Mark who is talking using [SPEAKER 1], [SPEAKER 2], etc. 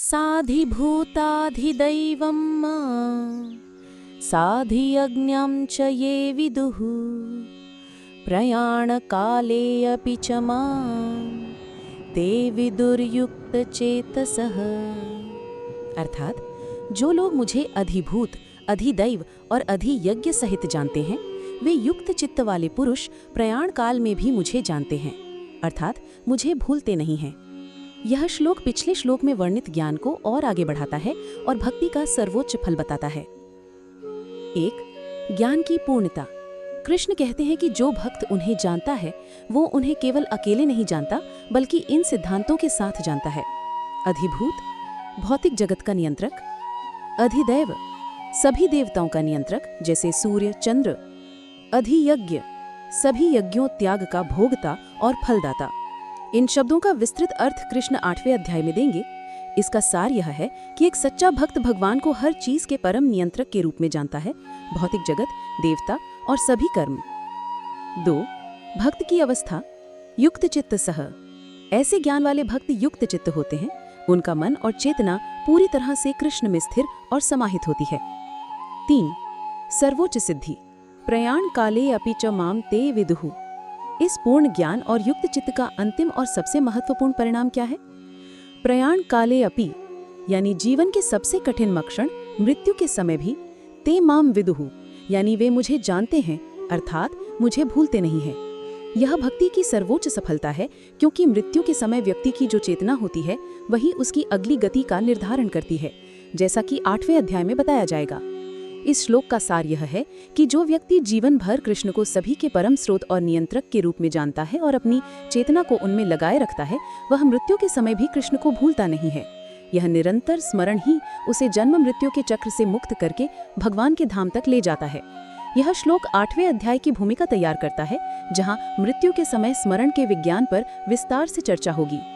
[SPEAKER 1] साधिभूताधिदैवं साधियज्ञं च ये विदुः प्रयाणकाले अपि च मां ते विदुर्युक्तचेतसः। अर्थात जो लोग मुझे अधिभूत, अधिदैव और अधियज्ञ सहित जानते हैं, वे युक्त चित्त वाले पुरुष प्रयाण काल में भी मुझे जानते हैं, अर्थात मुझे भूलते नहीं हैं। यह श्लोक पिछले श्लोक में वर्णित ज्ञान को और आगे बढ़ाता है और भक्ति का सर्वोच्च फल बताता है। 1. ज्ञान की पूर्णता। कृष्ण कहते हैं कि जो भक्त उन्हें जानता है वो उन्हें केवल अकेले नहीं जानता बल्कि इन सिद्धांतों के साथ जानता है। अधिभूत, भौतिक जगत का नियंत्रक। अधिदैव, सभी देवताओं का नियंत्रक जैसे सूर्य, चंद्र। अधियज्ञ, सभी यज्ञों त्याग का भोगता और फलदाता। इन शब्दों का विस्तृत अर्थ कृष्ण 8वें अध्याय में देंगे। इसका सार यह है कि एक सच्चा भक्त भगवान को हर चीज के परम नियंत्रक के रूप में जानता है, भौतिक जगत, देवता और सभी कर्म। 2. भक्त की अवस्था। युक्त चित्त सह। ऐसे ज्ञान वाले भक्त युक्त चित्त होते हैं। उनका मन और चेतना पूरी तरह से कृष्ण में स्थिर और समाहित होती है। 3. सर्वोच्च सिद्धि। प्रयाण काले अपि च माम ते विदुः। इस पूर्ण ज्ञान और युक्त चित्त का अंतिम और सबसे महत्वपूर्ण परिणाम क्या है? प्रयाण काले अपि, यानी जीवन के सबसे कठिन क्षण मृत्यु के समय भी, ते माम विदुः, यानी वे मुझे जानते हैं, अर्थात मुझे भूलते नहीं हैं। यह भक्ति की सर्वोच्च सफलता है, क्योंकि मृत्यु के समय व्यक्ति की जो चेतना होती है वही उसकी अगली गति का निर्धारण करती है, जैसा कि 8वें अध्याय में बताया जाएगा। इस श्लोक का सार यह है कि जो व्यक्ति जीवन भर कृष्ण को सभी के परम स्रोत और नियंत्रक के रूप में जानता है और अपनी चेतना को उनमें लगाए रखता है, वह मृत्यु के समय भी कृष्ण को भूलता नहीं है। यह निरंतर स्मरण ही उसे जन्म मृत्यु के चक्र से मुक्त करके भगवान के धाम तक ले जाता है। यह श्लोक 8वें अध्याय की भूमिका तैयार करता है, जहाँ मृत्यु के समय स्मरण के विज्ञान पर विस्तार से चर्चा होगी।